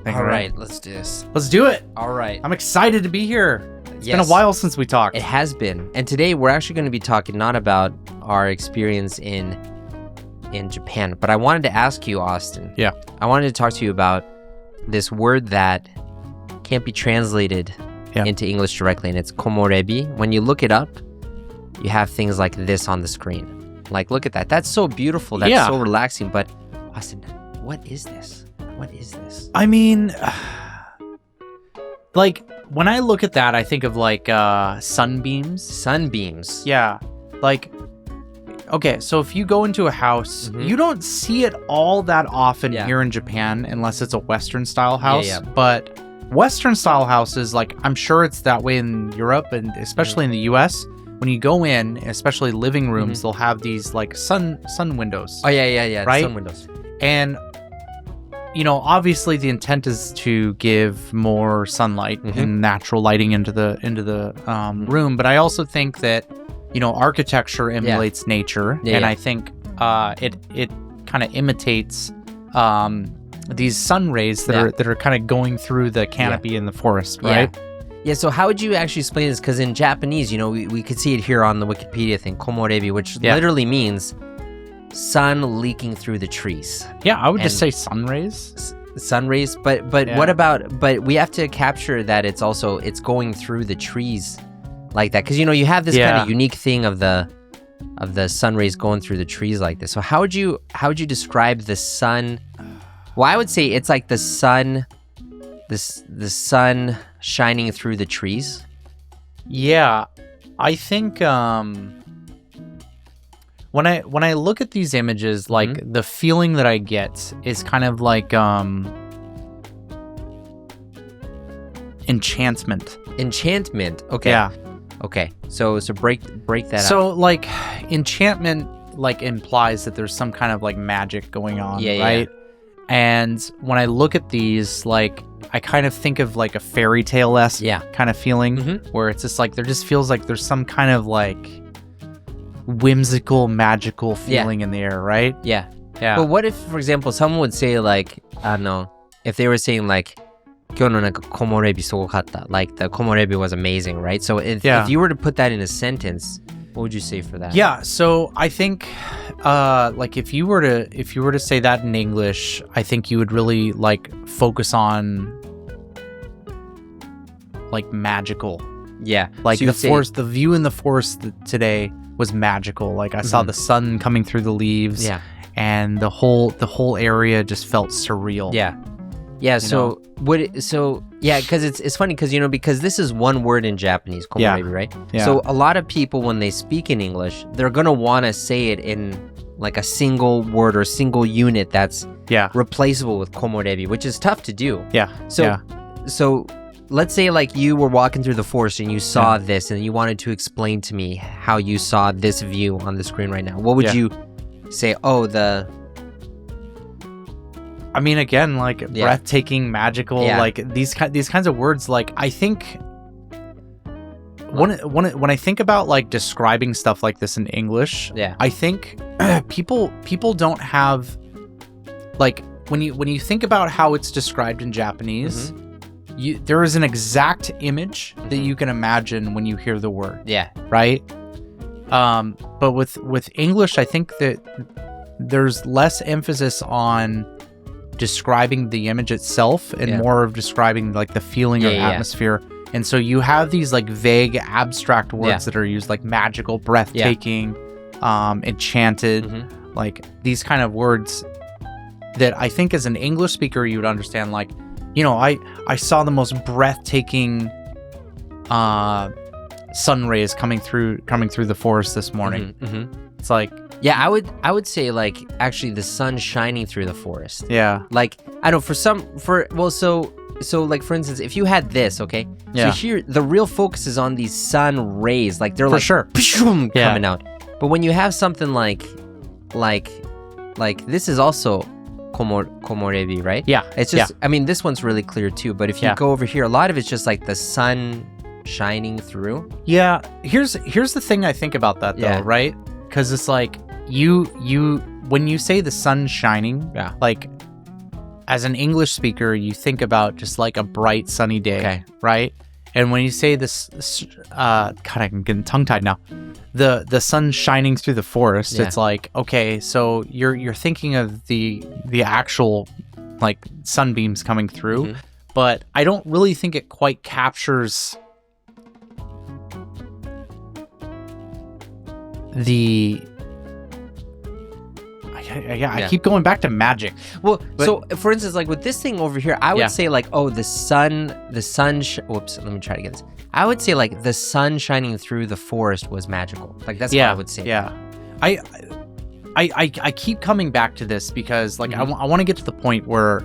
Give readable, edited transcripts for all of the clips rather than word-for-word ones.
All right, let's do this. Let's do it. All right. I'm excited to be here. It's been a Yes. while since we talked. It has been. And today we're actually going to be talking not about our experience in Japan, but I wanted to ask you, Austin. Yeah. I wanted to talk to you about this word that can't be translated into English directly, and it's komorebi. When you look it up, you have things like this on the screen. Like, look at that. That's so beautiful. That's so relaxing. But, Austin, what is this? What is this? I mean, like, when I look at that, I think of, like, sunbeams. Sunbeams. Yeah. Like, okay, so if you go into a house, you don't see it all that often here in Japan unless it's a Western-style house. But Western-style houses, like, I'm sure it's that way in Europe and especially in the U.S., when you go in, especially living rooms, they'll have these, like, sun windows. Oh, yeah. Right? Sun windows. And, you know, obviously the intent is to give more sunlight and natural lighting into the room. But I also think that, you know, architecture emulates nature. And I think it kind of imitates these sun rays that are kind of going through the canopy in the forest, right? Yeah, so how would you actually explain this? Because in Japanese, you know, we could see it here on the Wikipedia thing, komorebi, which literally means sun leaking through the trees. Yeah, I would just say sun rays. Sun rays, but what about, but we have to capture that it's going through the trees like that. Because, you know, you have this kind of unique thing of the sun rays going through the trees like this. So how would you describe the sun? Well, I would say it's like the sun shining through the trees. Yeah, I think when I look at these images, like the feeling that I get is kind of like enchantment. Enchantment. Okay. Yeah. Okay. So break that up. So like enchantment like implies that there's some kind of like magic going on, right? And when I look at these, like, I kind of think of like a fairy tale-esque kind of feeling where it's just like, there just feels like there's some kind of like whimsical, magical feeling in the air, right? Yeah. Yeah. But what if, for example, someone would say like, I don't know, if they were saying like, 今日のなんか木漏れ日すごかった, like the 木漏れ日 was amazing, right? So if you were to put that in a sentence, what would you say for that? Yeah, so I think like if you were to say that in English, I think you would really like focus on like magical. Yeah. Like so the forest, the view in the forest today was magical. Like I saw the sun coming through the leaves. Yeah. And the whole area just felt surreal. Yeah. Yeah, so because it's funny because, you know, because this is one word in Japanese, komorebi, right? Yeah. So a lot of people, when they speak in English, they're going to want to say it in like a single word or single unit that's replaceable with komorebi, which is tough to do. Yeah. So let's say like you were walking through the forest and you saw this and you wanted to explain to me how you saw this view on the screen right now. What would you say? I mean, again, like breathtaking, magical, like these kinds of words. Like I think when I think about like describing stuff like this in English, I think people don't have like when you think about how it's described in Japanese, there is an exact image that you can imagine when you hear the word. Yeah. Right. But with English, I think that there's less emphasis on describing the image itself and more of describing like the feeling or atmosphere. And so you have these like vague abstract words that are used, like magical, breathtaking, enchanted, like these kind of words that I think as an English speaker you would understand. Like, you know, I saw the most breathtaking sun rays coming through the forest this morning. It's like, yeah, I would say like actually the sun shining through the forest. Yeah. Like, I don't know, so like for instance, if you had this, okay? Yeah. So here the real focus is on these sun rays, like they're For like sure. coming out. But when you have something like this is also komorebi, right? Yeah. It's just I mean this one's really clear too, but if you go over here, a lot of it's just like the sun shining through. Yeah. Here's the thing I think about that though, right? Because it's like you when you say the sun shining, like as an English speaker, you think about just like a bright sunny day, right? And when you say this, God, I'm getting tongue-tied now. The sun shining through the forest. It's like, okay, so you're thinking of the actual like sunbeams coming through, but I don't really think it quite captures the. I keep going back to magic. Well, so for instance, like with this thing over here, I would say like, oh, the sun. Whoops, let me try to get this. I would say like the sun shining through the forest was magical. Like that's what I would say. Yeah, I keep coming back to this because like I want to get to the point where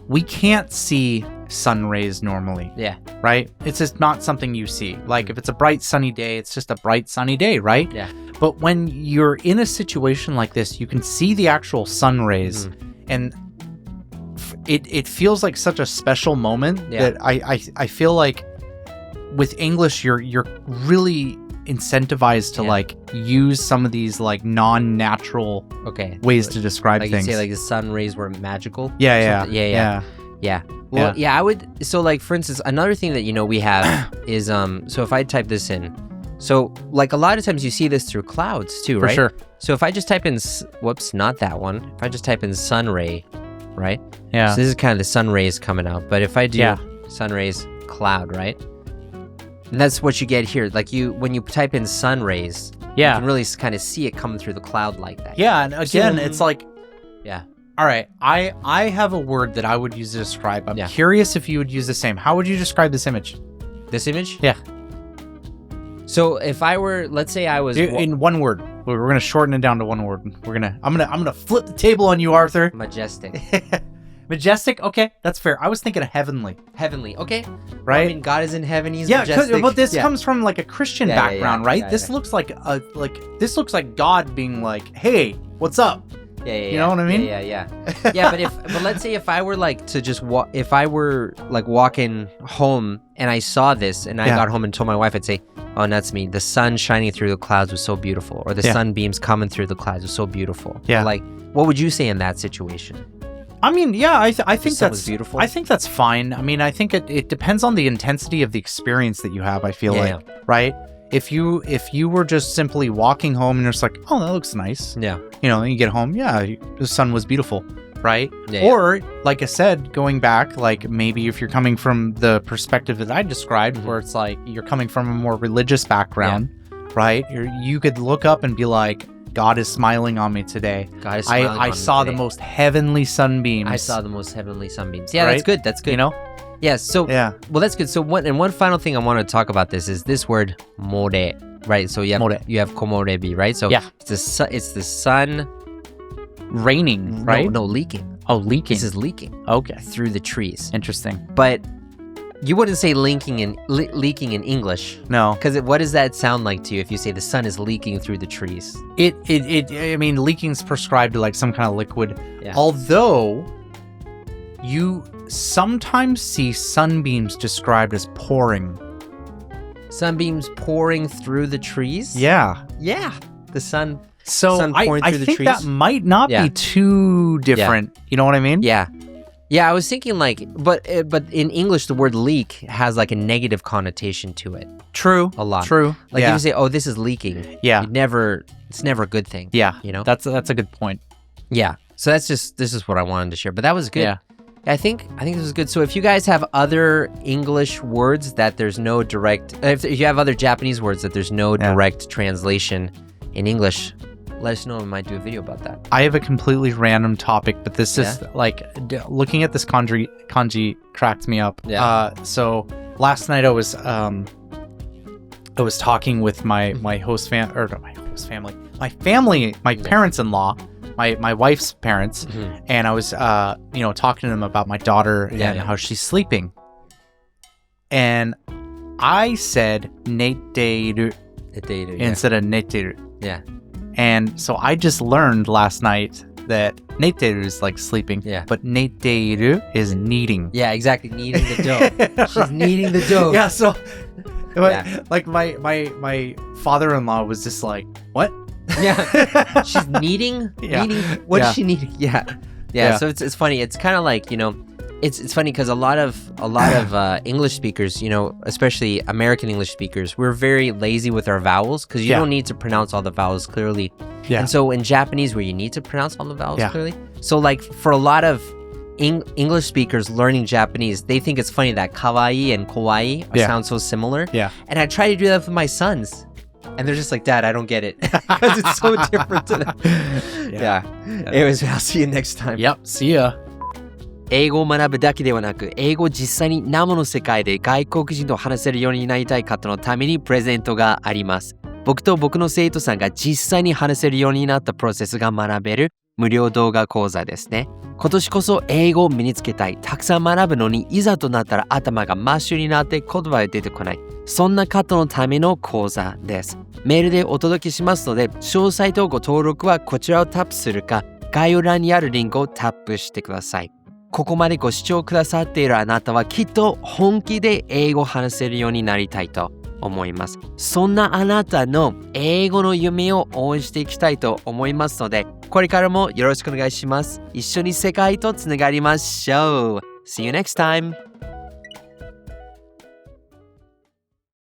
we can't see sun rays normally. Yeah. Right? It's just not something you see. Like if it's a bright sunny day, it's just a bright sunny day, right? Yeah. But when you're in a situation like this, you can see the actual sun rays, and it feels like such a special moment that I feel like with English you're really incentivized to like use some of these like non-natural ways to describe like things. You say like the sun rays were magical. Yeah. Well, I would. So like for instance, another thing that we have is so if I type this in. So, like, a lot of times you see this through clouds, too, right? For sure. So, if I just type in, whoops, not that one. If I just type in sun ray, right? Yeah. So, this is kind of the sun rays coming out. But if I do sun rays cloud, right? And that's what you get here. Like, when you type in sun rays, you can really kind of see it coming through the cloud like that. Yeah, and again, it's like... Yeah. All right, I have a word that I would use to describe. I'm curious if you would use the same. How would you describe this image? This image? Yeah. So if I were, let's say I was in one word, we're gonna shorten it down to one word. I'm gonna flip the table on you, Arthur. Majestic. Majestic. Okay, that's fair. I was thinking of heavenly. Heavenly. Okay. Right. Well, I mean, God is in heaven. He's majestic. But this comes from like a Christian background, right? This looks like this looks like God being like, "Hey, what's up?" You know what I mean? Yeah. But let's say if I were like to just if I were like walking home and I saw this and I got home and told my wife, I'd say, "Oh, that's me. The sun shining through the clouds was so beautiful," or "The sunbeams coming through the clouds was so beautiful." Yeah. Like, what would you say in that situation? I mean, I think that's beautiful. I think that's fine. I mean, I think it depends on the intensity of the experience that you have. I feel like, right? If you were just simply walking home and you're just like, "Oh, that looks nice," and you get home, the sun was beautiful, right? Or like I said, going back, like maybe if you're coming from the perspective that I described, where it's like you're coming from a more religious background, right? You could look up and be like, "God is smiling on me today. God is smiling on me I saw today. the most heavenly sunbeams. I saw the most heavenly sunbeams." Yeah, right? That's good. Yeah, well, that's good. So one final thing I want to talk about this is this word more, right? So you have komorebi, right? So it's the sun raining, right? No, leaking. Oh, leaking. This is leaking. Okay. Through the trees. Interesting. But you wouldn't say leaking in English. No. Because what does that sound like to you if you say the sun is leaking through the trees? I mean, leaking's prescribed to like some kind of liquid. Yeah. Although you sometimes see sunbeams described as pouring. Sunbeams pouring through the trees? Yeah. The sun. So sun pouring I through the think trees? that might not be too different. You know what I mean? Yeah. I was thinking like, but in English, the word leak has like a negative connotation to it. True. A lot. True. Like if you say, "Oh, this is leaking." Yeah. It's never a good thing. Yeah. You know? That's a good point. Yeah. So this is what I wanted to share. But that was good. Yeah. I think this was good. So if you guys have other English words that there's no direct, if you have other Japanese words that there's no direct translation in English, let us know. We might do a video about that. I have a completely random topic, but this is like looking at this kanji cracked me up. Yeah. So last night I was talking with my parents-in-law. My wife's parents, and I was talking to them about my daughter and how she's sleeping, and I said neteru instead of neteru. Yeah. And so I just learned last night that neteru is like sleeping, but neteru is kneading. Yeah, exactly, kneading the dough. She's kneading the dough. Yeah, so like my father-in-law was just like, "What?" Yeah. She's kneading? Yeah. Kneading? What is she kneading? Yeah. Yeah. So it's funny. It's kind of like, it's funny because a lot of English speakers, especially American English speakers, we're very lazy with our vowels because you don't need to pronounce all the vowels clearly. Yeah. And so in Japanese, where you need to pronounce all the vowels clearly, so like for a lot of English speakers learning Japanese, they think it's funny that kawaii and kawaii sound so similar. Yeah. And I try to do that with my sons. And they're just like, Dad, I don't get it. Because it's so different to them. Yeah. Anyways, I'll see you next time. Yep. See ya. 英語を学ぶだけではなく、英語を実際に生の世界で外国人と話せるようになりたい方のためにプレゼントがあります。僕と僕の生徒さんが実際に話せるようになったプロセスが学べる無料動画講座ですね。今年こそ英語を身につけたい、たくさん学ぶのにいざとなったら頭がマッシュになって言葉が出てこない。そんな方のための講座です。メールでお届けしますので、詳細とご登録はこちらをタップするか、概要欄にあるリンクをタップしてください。ここまでご視聴くださっているあなたはきっと本気で英語を話せるようになりたいと思います。そんなあなたの英語の夢を応援していきたいと思いますので、これからもよろしくお願いします。一緒に世界とつながりましょう。See you next time!